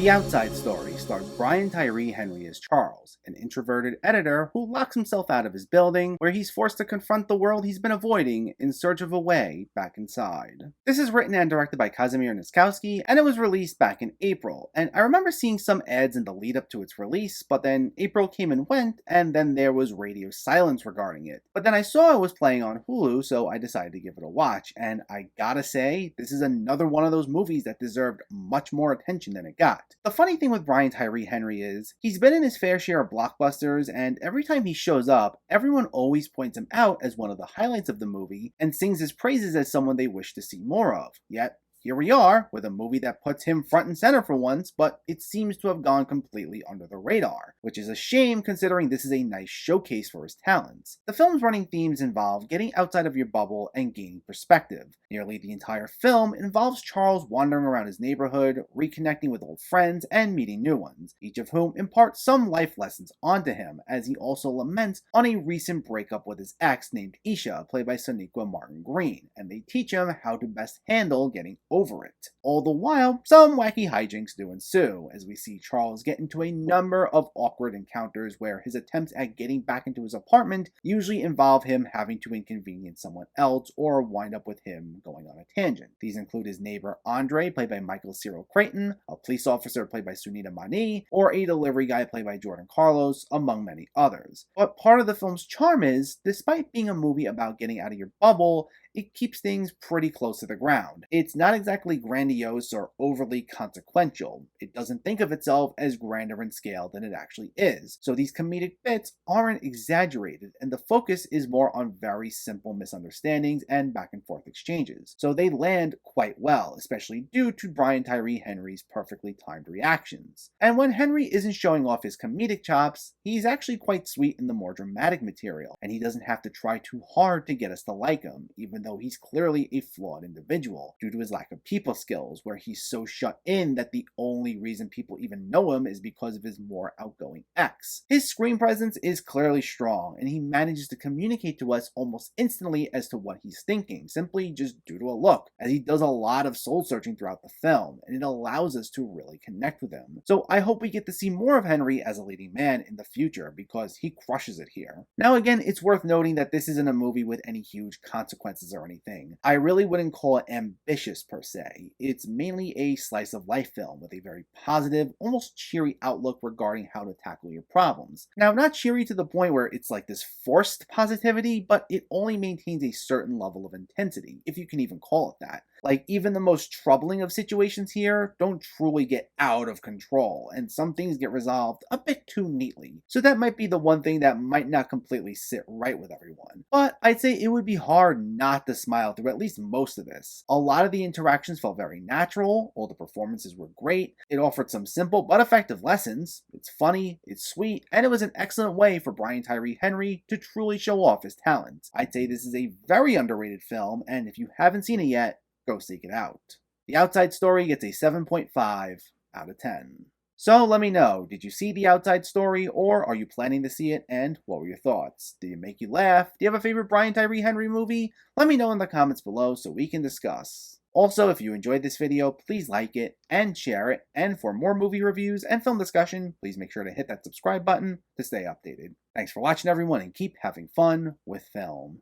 The Outside Story stars Bryan Tyree Henry as Charles, an introverted editor who locks himself out of his building, where he's forced to confront the world he's been avoiding in search of a way back inside. This is written and directed by Kazamir and Niskowski, and it was released back in April. And I remember seeing some ads in the lead up to its release, but then April came and went, and then there was radio silence regarding it. But then I saw it was playing on Hulu, so I decided to give it a watch, and I gotta say, this is another one of those movies that deserved much more attention than it got. The funny thing with Bryan Tyree Henry is, he's been in his fair share of blockbusters, and every time he shows up, everyone always points him out as one of the highlights of the movie and sings his praises as someone they wish to see more of. Yet, here we are, with a movie that puts him front and center for once, but it seems to have gone completely under the radar, which is a shame considering this is a nice showcase for his talents. The film's running themes involve getting outside of your bubble and gaining perspective. Nearly the entire film involves Charles wandering around his neighborhood, reconnecting with old friends, and meeting new ones, each of whom impart some life lessons onto him, as he also laments on a recent breakup with his ex named Isha, played by Sonequa Martin Green, and they teach him how to best handle getting over it. All the while, some wacky hijinks do ensue, as we see Charles get into a number of awkward encounters where his attempts at getting back into his apartment usually involve him having to inconvenience someone else or wind up with him going on a tangent. These include his neighbor Andre, played by Michael Cyril Creighton, a police officer played by Sunita Mani, or a delivery guy played by Jordan Carlos, among many others. But part of the film's charm is, despite being a movie about getting out of your bubble, it keeps things pretty close to the ground. It's not exactly grandiose or overly consequential. It doesn't think of itself as grander in scale than it actually is. So these comedic bits aren't exaggerated, and the focus is more on very simple misunderstandings and back and forth exchanges. So they land quite well, especially due to Bryan Tyree Henry's perfectly timed reactions. And when Henry isn't showing off his comedic chops, he's actually quite sweet in the more dramatic material, and he doesn't have to try too hard to get us to like him, even though he's clearly a flawed individual due to his lack of people skills, where he's so shut in that the only reason people even know him is because of his more outgoing ex. His screen presence is clearly strong, and he manages to communicate to us almost instantly as to what he's thinking, simply just due to a look, as he does a lot of soul searching throughout the film, and it allows us to really connect with him. So I hope we get to see more of Henry as a leading man in the future, because he crushes it here. Now again, it's worth noting that this isn't a movie with any huge consequences or anything. I really wouldn't call it ambitious per se. It's mainly a slice of life film with a very positive, almost cheery outlook regarding how to tackle your problems. Now, not cheery to the point where it's like this forced positivity, but it only maintains a certain level of intensity, if you can even call it that. Like, even the most troubling of situations here don't truly get out of control, and some things get resolved a bit too neatly. So that might be the one thing that might not completely sit right with everyone. But I'd say it would be hard not to smile through at least most of this. A lot of the interactions felt very natural, all the performances were great, it offered some simple but effective lessons, it's funny, it's sweet, and it was an excellent way for Bryan Tyree Henry to truly show off his talents. I'd say this is a very underrated film, and if you haven't seen it yet, go seek it out. The Outside Story gets a 7.5 out of 10. So let me know, did you see The Outside Story, or are you planning to see it, and what were your thoughts? Did it make you laugh? Do you have a favorite Bryan Tyree Henry movie? Let me know in the comments below so we can discuss. Also, if you enjoyed this video, please like it and share it, and for more movie reviews and film discussion, please make sure to hit that subscribe button to stay updated. Thanks for watching everyone, and keep having fun with film.